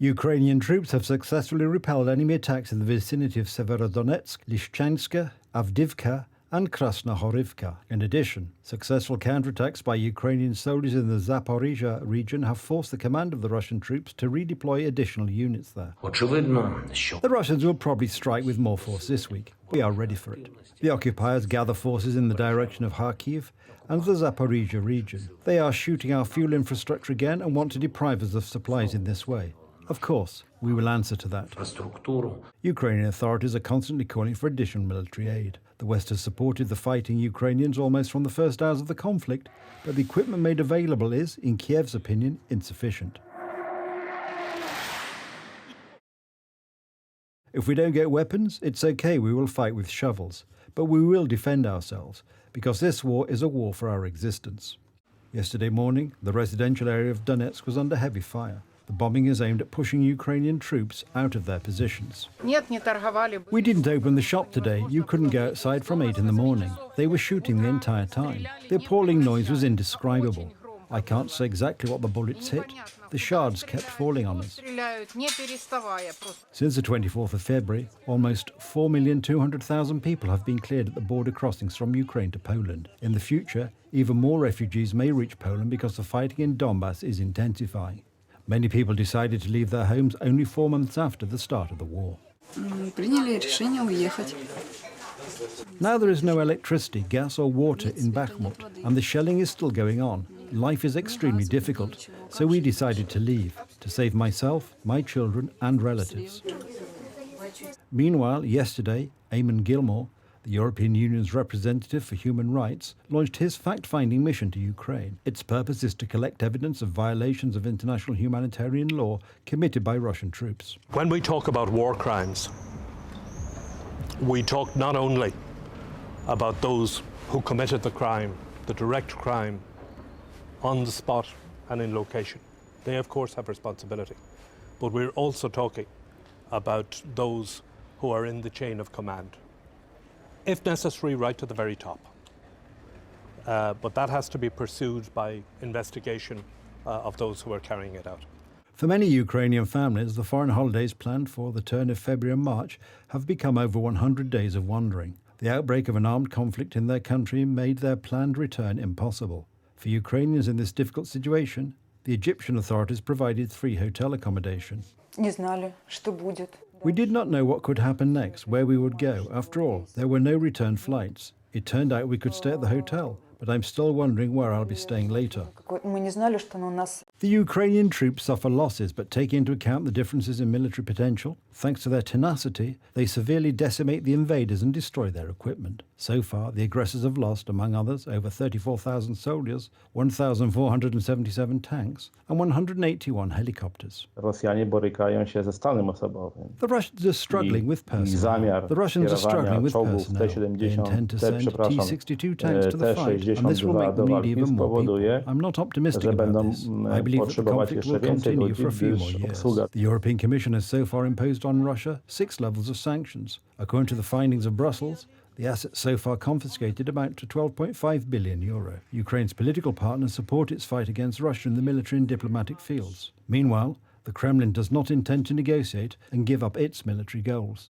Ukrainian troops have successfully repelled enemy attacks in the vicinity of Severodonetsk, Lysychansk, Avdiivka and Krasnohorivka. In addition, successful counterattacks by Ukrainian soldiers in the Zaporizhia region have forced the command of the Russian troops to redeploy additional units there. The Russians will probably strike with more force this week. We are ready for it. The occupiers gather forces in the direction of Kharkiv and the Zaporizhia region. They are shooting our fuel infrastructure again and want to deprive us of supplies in this way. Of course, we will answer to that. Ukrainian authorities are constantly calling for additional military aid. The West has supported the fighting Ukrainians almost from the first hours of the conflict, but the equipment made available is, in Kiev's opinion, insufficient. If we don't get weapons, it's okay, we will fight with shovels. But we will defend ourselves, because this war is a war for our existence. Yesterday morning, the residential area of Donetsk was under heavy fire. The bombing is aimed at pushing Ukrainian troops out of their positions. We didn't open the shop today. You couldn't go outside from 8 in the morning. They were shooting the entire time. The appalling noise was indescribable. I can't say exactly what the bullets hit. The shards kept falling on us. Since the 24th of February, almost 4,200,000 people have been cleared at the border crossings from Ukraine to Poland. In the future, even more refugees may reach Poland because the fighting in Donbas is intensifying. Many people decided to leave their homes only 4 months after the start of the war. Now there is no electricity, gas or water in Bakhmut, and the shelling is still going on. Life is extremely difficult, so we decided to leave, to save myself, my children and relatives. Meanwhile, yesterday, Eamon Gilmore, the European Union's representative for human rights, launched his fact-finding mission to Ukraine. Its purpose is to collect evidence of violations of international humanitarian law committed by Russian troops. When we talk about war crimes, we talk not only about those who committed the crime, the direct crime, on the spot and in location. They, of course, have responsibility. But we're also talking about those who are in the chain of command, if necessary, right to the very top. But that has to be pursued by investigation of those who are carrying it out. For many Ukrainian families, the foreign holidays planned for the turn of February and March have become over 100 days of wandering. The outbreak of an armed conflict in their country made their planned return impossible. For Ukrainians in this difficult situation, the Egyptian authorities provided free hotel accommodation. We did not know what could happen next, where we would go. After all, there were no return flights. It turned out we could stay at the hotel, but I'm still wondering where I'll be staying later. The Ukrainian troops suffer losses, but taking into account the differences in military potential, thanks to their tenacity, they severely decimate the invaders and destroy their equipment. So far, the aggressors have lost, among others, over 34,000 soldiers, 1,477 tanks, and 181 helicopters. The Russians are struggling with personnel. They intend to send T-62 tanks to the fight, and this will make them need even more people. I'm not optimistic about this. I believe that the conflict will continue for a few more years. The European Commission has so far imposed on Russia 6 levels of sanctions. According to the findings of Brussels, the assets so far confiscated amount to €12.5 billion. Ukraine's political partners support its fight against Russia in the military and diplomatic fields. Meanwhile, the Kremlin does not intend to negotiate and give up its military goals.